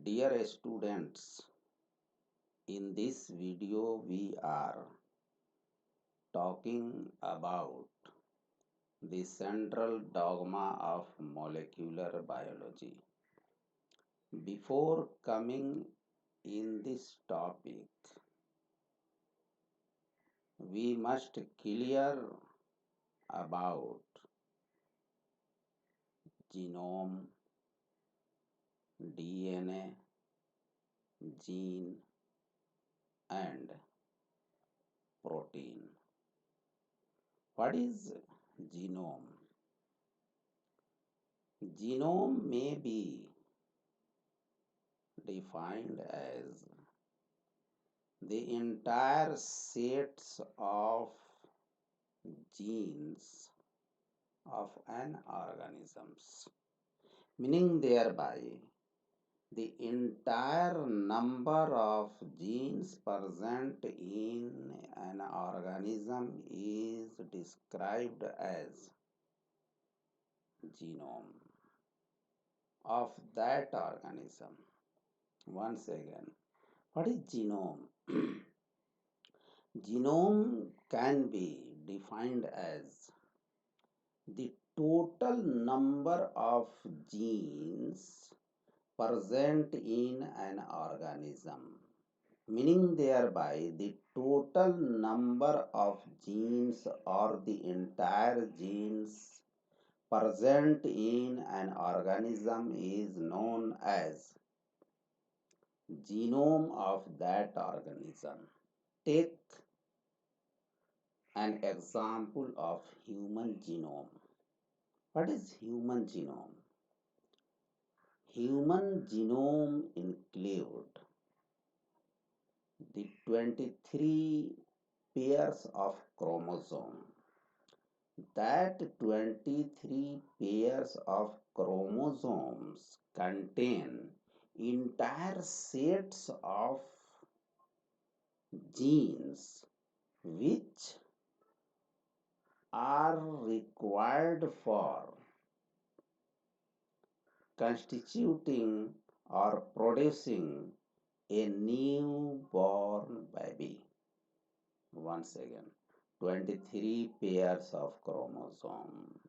Dear students, in this video we are talking about the central dogma of molecular biology. Before coming in this topic, we must clear about genome, DNA, gene and protein. What is genome? Genome may be defined as the entire sets of genes of an organisms, meaning thereby the entire number of genes present in an organism is described as genome of that organism. Once again, what is genome? Genome can be defined as the total number of genes present in an organism, meaning thereby the total number of genes or the entire genes present in an organism is known as genome of that organism. Take an example of human genome. What is human genome? Human genome include the 23 pairs of chromosome. That 23 pairs of chromosomes contain entire sets of genes which are required for constituting or producing a newborn baby. Once again, 23 pairs of chromosome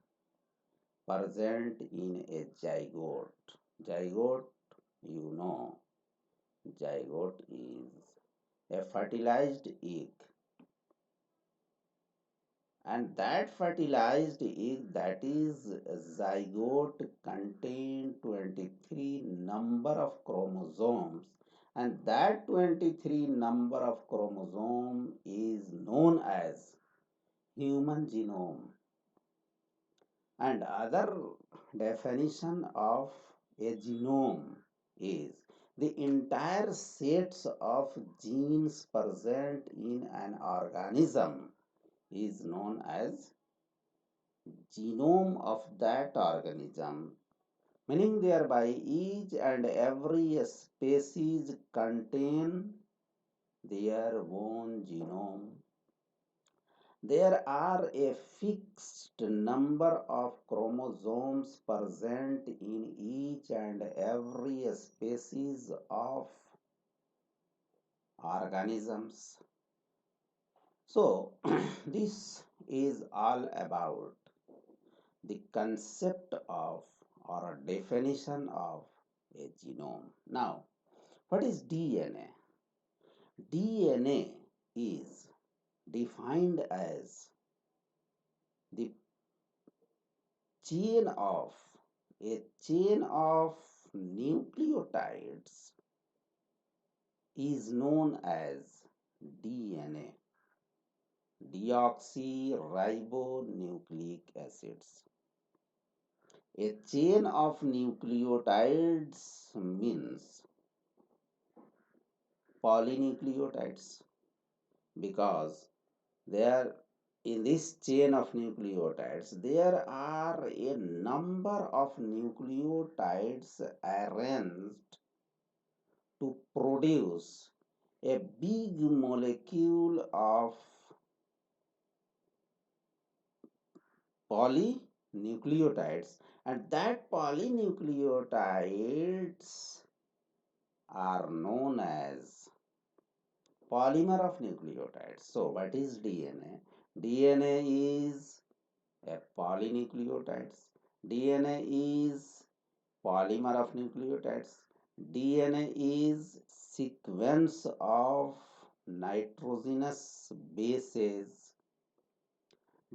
present in a zygote. Zygote, you know, zygote is a fertilized egg, and that fertilized egg, that is zygote, contain 23 number of chromosomes, and that 23 number of chromosome is known as human genome. And other definition of a genome is the entire sets of genes present in an organism is known as genome of that organism, meaning thereby each and every species contain their own genome. There are a fixed number of chromosomes present in each and every species of organisms. So, this is all about the concept of or a definition of a genome. Now, what is DNA? DNA is defined as the chain of a chain of nucleotides is known as DNA, deoxyribonucleic acids. A chain of nucleotides means polynucleotides, because there in this chain of nucleotides there are a number of nucleotides arranged to produce a big molecule of polynucleotides, and that polynucleotides are known as polymer of nucleotides. So what is DNA? DNA is a polynucleotides. DNA is polymer of nucleotides. DNA is sequence of nitrogenous bases.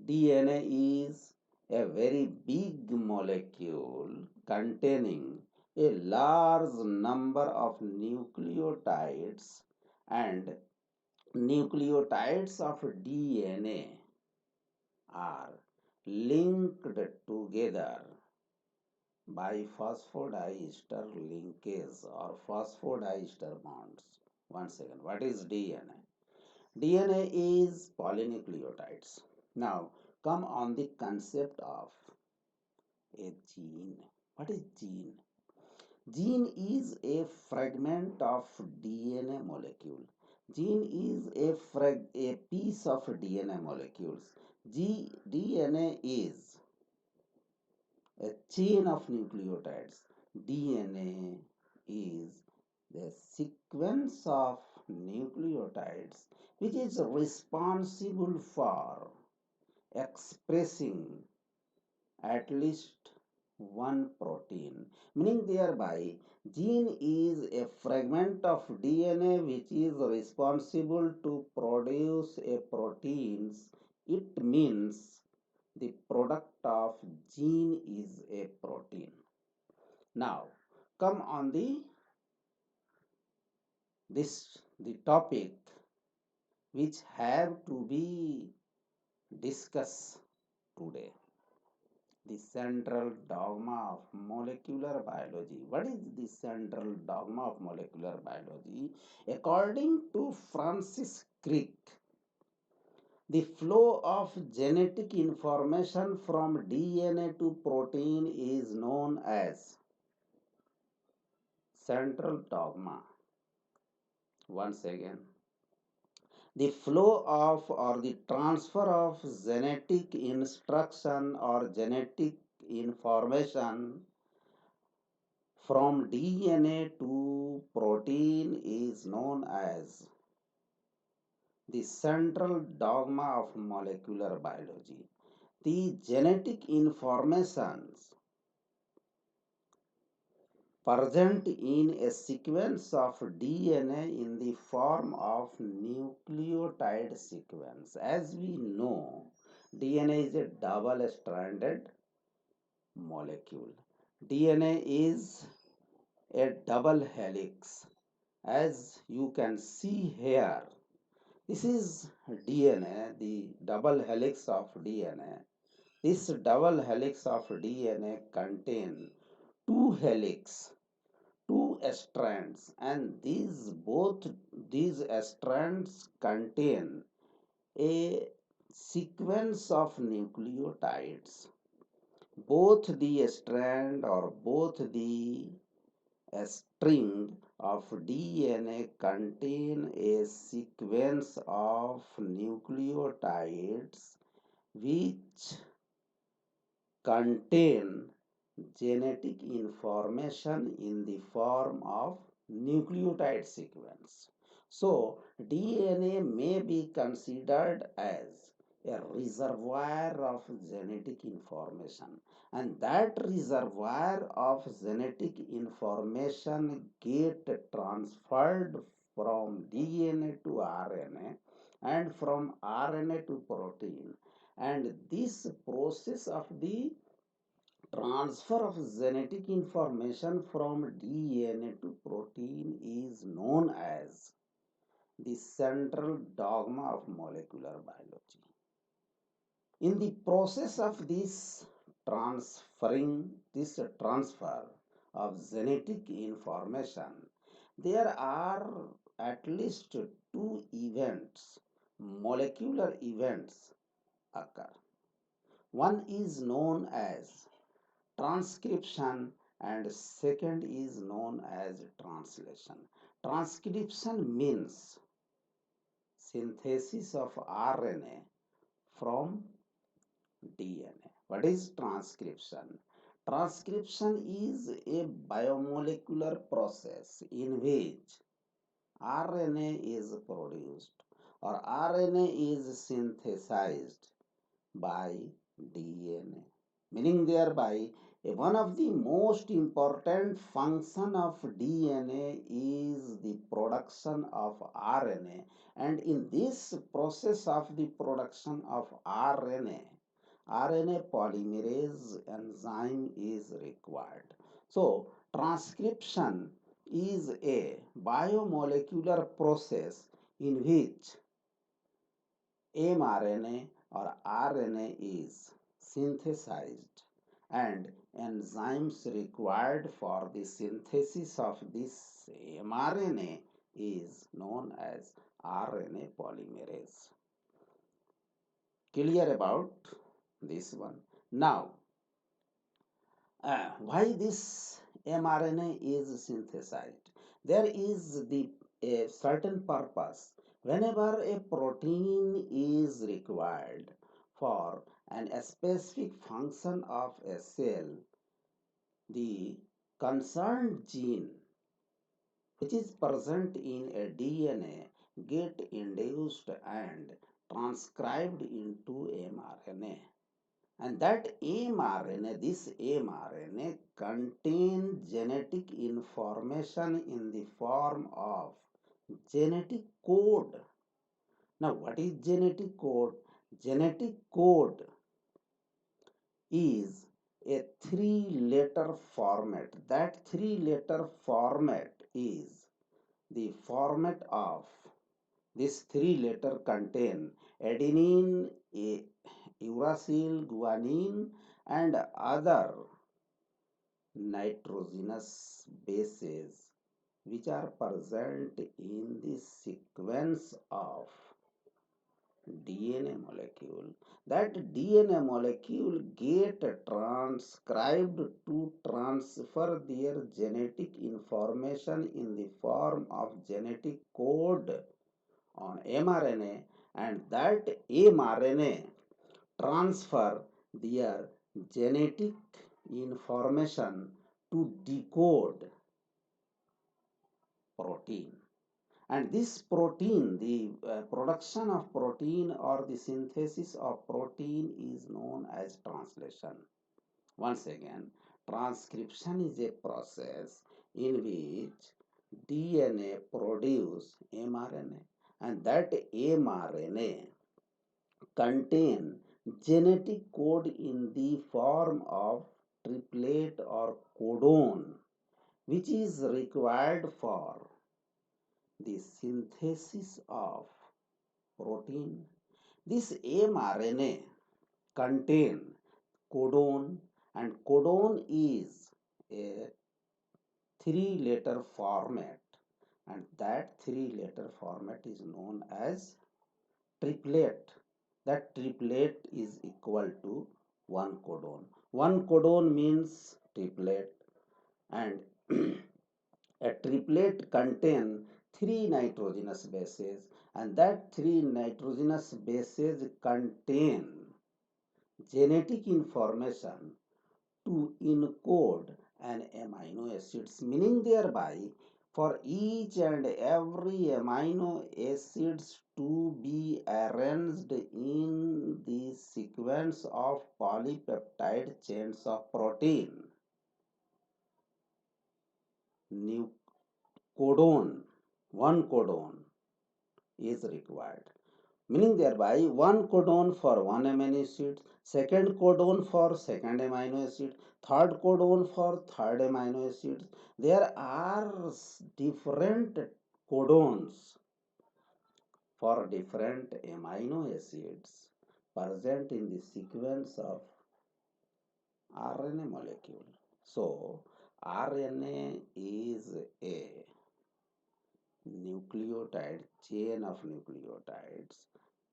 DNA is a very big molecule containing a large number of nucleotides, and nucleotides of DNA are linked together by phosphodiester linkage or phosphodiester bonds. Once again, what is DNA? DNA is polynucleotides. Now, come on the concept of a gene. What is gene? Gene is a fragment of DNA molecule. Gene is a piece of DNA molecules. DNA is a chain of nucleotides. DNA is the sequence of nucleotides which is responsible for expressing at least one protein, meaning thereby gene is a fragment of DNA which is responsible to produce a proteins. It means the product of gene is a protein. Now come on the topic which have to be discussed today, the central dogma of molecular biology. What is the central dogma of molecular biology? According to Francis Crick, the flow of genetic information from DNA to protein is known as central dogma. Once again, the flow of or the transfer of genetic instruction or genetic information from DNA to protein is known as the central dogma of molecular biology. The genetic informations present in a sequence of DNA in the form of nucleotide sequence. As we know, DNA is a double-stranded molecule. DNA is a double helix. As you can see here, this is DNA, the double helix of DNA. This double helix of DNA contain two helix, two strands, and these strands contain a sequence of nucleotides. Both the strand or both the string of DNA contain a sequence of nucleotides which contain genetic information in the form of nucleotide sequence. So, DNA may be considered as a reservoir of genetic information, and that reservoir of genetic information get transferred from DNA to RNA and from RNA to protein, and this process of the transfer of genetic information from DNA to protein is known as the central dogma of molecular biology. In the process of this transfer of genetic information, there are at least two events, molecular events occur. One is known as transcription and second is known as translation. Transcription means synthesis of RNA from DNA. What is transcription? Transcription is a biomolecular process in which RNA is produced or RNA is synthesized by DNA, meaning thereby one of the most important function of DNA is the production of RNA, and in this process of the production of RNA polymerase enzyme is required. So transcription is a biomolecular process in which mRNA or RNA is synthesized and enzymes required for the synthesis of this mRNA is known as RNA polymerase. Clear about this one? Now, why this mRNA is synthesized? There is the a certain purpose. Whenever a protein is required for a specific function of a cell, the concerned gene which is present in a DNA get induced and transcribed into mRNA, and that mRNA, this mRNA contain genetic information in the form of genetic code. Now, what is genetic code? Genetic code is a three-letter format. That three-letter format is the format of this three-letter contain adenine, uracil, guanine, and other nitrogenous bases which are present in the sequence of DNA molecule. That DNA molecule get transcribed to transfer their genetic information in the form of genetic code on mRNA, and that mRNA transfer their genetic information to decode protein, and this protein, the production of protein or the synthesis of protein is known as translation. Once again, transcription is a process in which DNA produce mRNA, and that mRNA contain genetic code in the form of triplet or codon, which is required for the synthesis of protein. This mRNA contain codon, and codon is a three-letter format, and that three-letter format is known as triplet. That triplet is equal to one codon. One codon means triplet, and a triplet contain three nitrogenous bases, and that three nitrogenous bases contain genetic information to encode an amino acids, meaning thereby for each and every amino acids to be arranged in the sequence of polypeptide chains of protein, codon, one codon is required, meaning thereby one codon for one amino acid, second codon for second amino acid, third codon for third amino acid. There are different codons for different amino acids present in the sequence of RNA molecule. So RNA is a nucleotide chain of nucleotides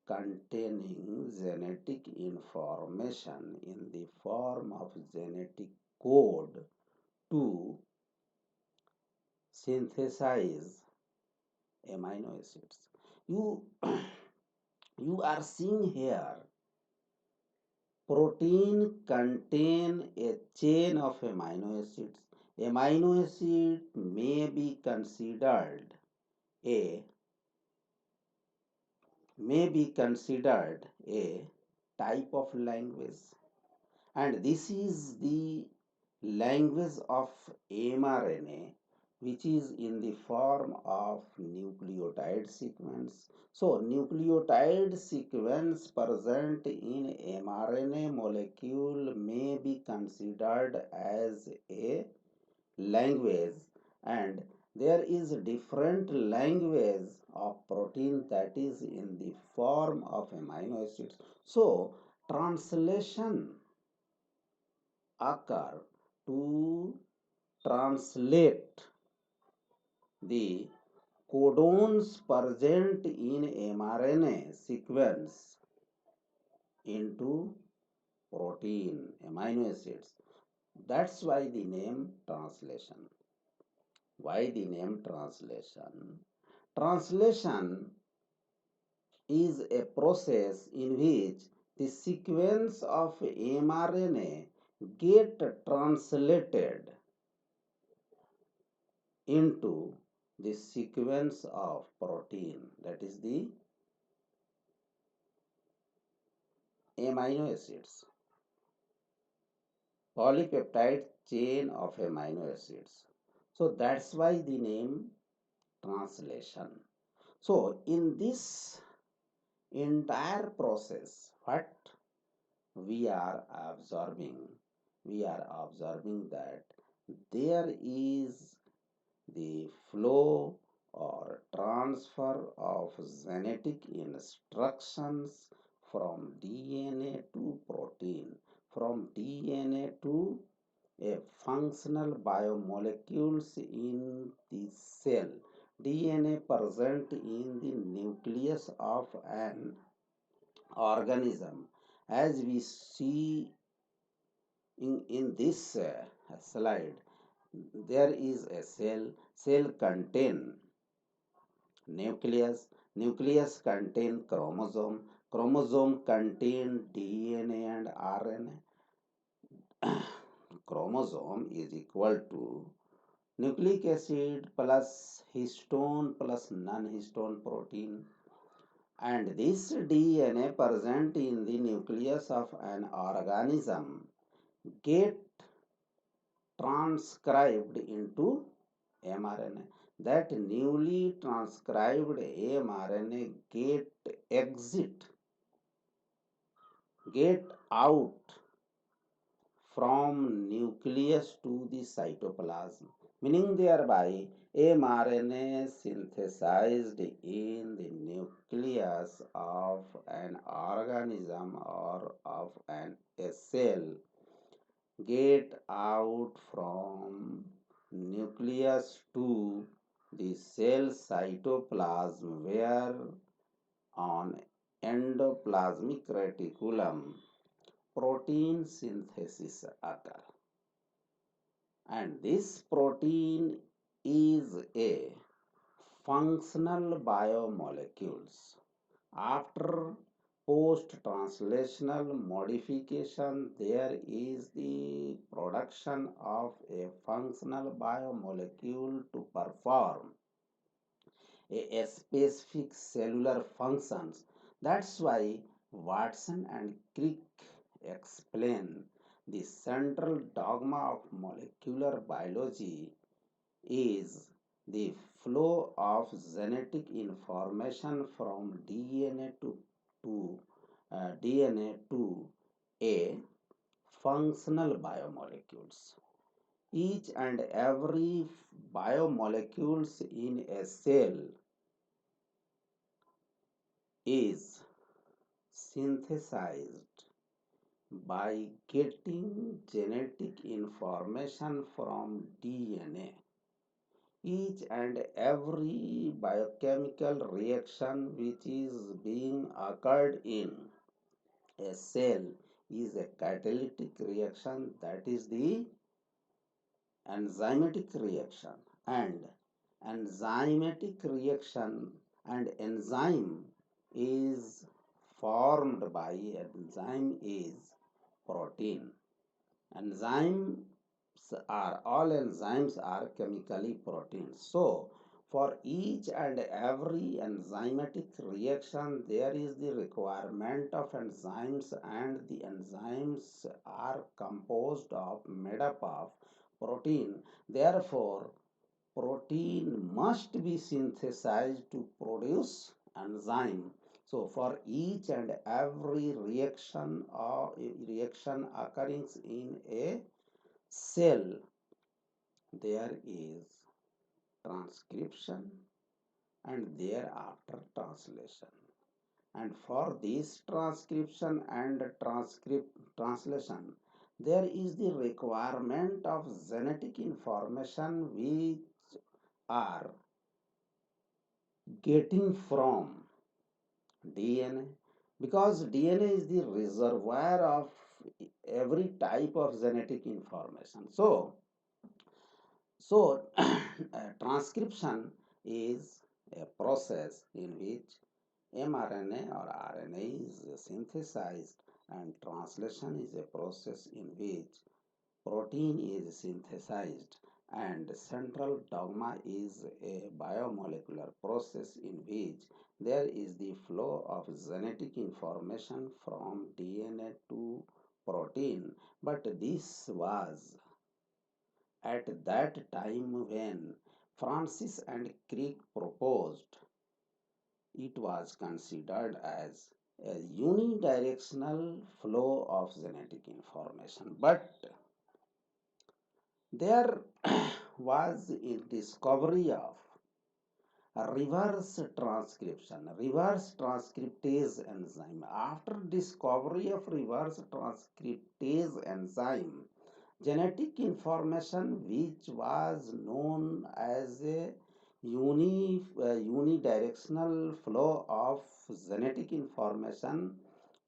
containing genetic information in the form of genetic code to synthesize amino acids. You you are seeing here Protein contain a chain of amino acids. Amino acid a may be considered a type of language, and this is the language of mRNA, which is in the form of nucleotide sequence. So nucleotide sequence present in mRNA molecule may be considered as a language, and there is different language of protein that is in the form of amino acids. So translation occur to translate the codons present in mRNA sequence into protein amino acids. That's why the name translation. Why the name translation? Translation is a process in which the sequence of mRNA get translated into the sequence of protein, that is the amino acids, polypeptide chain of amino acids. So that's why the name translation. So in this entire process, what we are observing, we are observing that there is the flow or transfer of genetic instructions from DNA to protein, from DNA to a functional biomolecules in the cell. DNA present in the nucleus of an organism. As we see in this slide, there is a cell contain nucleus, nucleus contain chromosome, chromosome contain DNA and RNA. Chromosome is equal to nucleic acid plus histone plus non-histone protein, and this DNA present in the nucleus of an organism get transcribed into mRNA. That newly transcribed mRNA get out from nucleus to the cytoplasm, meaning thereby mRNA synthesized in the nucleus of an organism or of a cell get out from nucleus to the cell cytoplasm, where on endoplasmic reticulum protein synthesis occur, and this protein is a functional biomolecules. After post-translational modification, there is the production of a functional biomolecule to perform a specific cellular functions. That's why Watson and Crick explain the central dogma of molecular biology is the flow of genetic information from DNA to a functional biomolecules. Each and every biomolecules in a cell is synthesized by getting genetic information from DNA. Each and every biochemical reaction which is being occurred in a cell is a catalytic reaction, that is the enzymatic reaction, and enzymatic reaction and enzyme is formed by enzyme is protein. All enzymes are chemically proteins. So for each and every enzymatic reaction, there is the requirement of enzymes, and the enzymes are composed of made up of protein. Therefore, protein must be synthesized to produce enzyme. So for each and every reaction occurring in a cell, there is transcription and thereafter translation. And for this transcription and translation, there is the requirement of genetic information which are getting from DNA, because DNA is the reservoir of every type of genetic information. So transcription is a process in which mRNA or RNA is synthesized, and translation is a process in which protein is synthesized, and central dogma is a biomolecular process in which there is the flow of genetic information from DNA to protein. But this was at that time when Francis and Crick proposed. It was considered as a unidirectional flow of genetic information. But there was a discovery of reverse transcriptase enzyme. After discovery of reverse transcriptase enzyme, genetic information which was known as a unidirectional flow of genetic information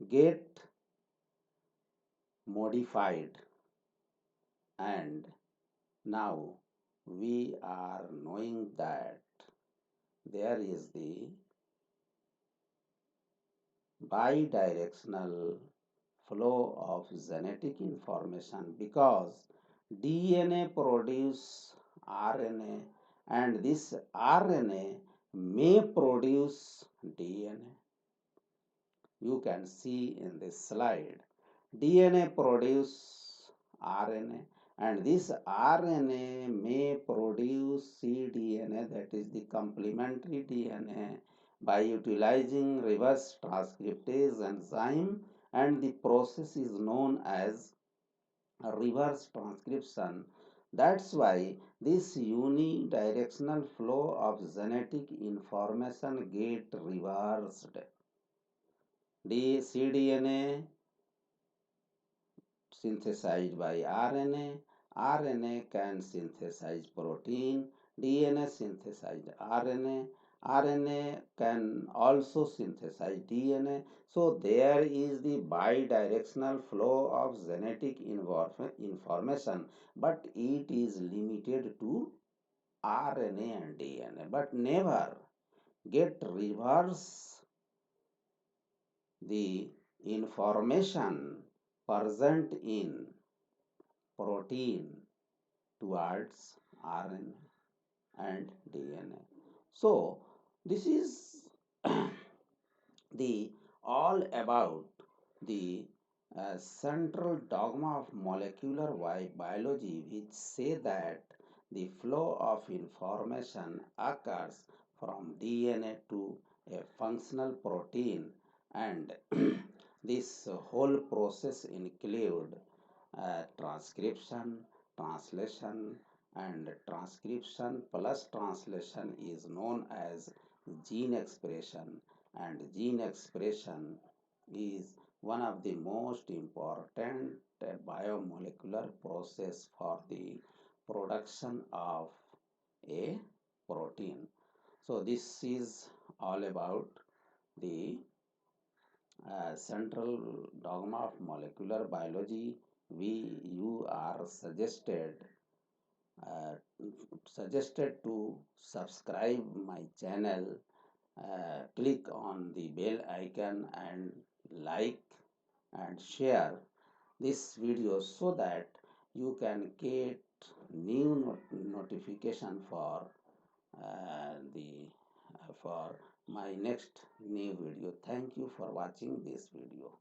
get modified, and now we are knowing that there is the bidirectional flow of genetic information, because DNA produce RNA, and this RNA may produce DNA. You can see in this slide, DNA produce RNA, and this RNA may produce cDNA, that is the complementary DNA, by utilizing reverse transcriptase enzyme, and the process is known as reverse transcription. That's why this unidirectional flow of genetic information get reversed. cDNA synthesized by RNA. RNA can synthesize protein. DNA synthesized RNA. RNA can also synthesize DNA. So there is the bidirectional flow of genetic information, but it is limited to RNA and DNA, but never get reverse the information present in protein towards RNA and DNA. So this is the all about the central dogma of molecular biology, which say that the flow of information occurs from DNA to a functional protein, and this whole process include transcription, translation, and transcription plus translation is known as gene expression, and gene expression is one of the most important biomolecular process for the production of a protein. So this is all about the central dogma of molecular biology. You are uh, suggested to subscribe my channel, click on the bell icon, and like and share this video so that you can get new notification the for my next new video. Thank you for watching this video.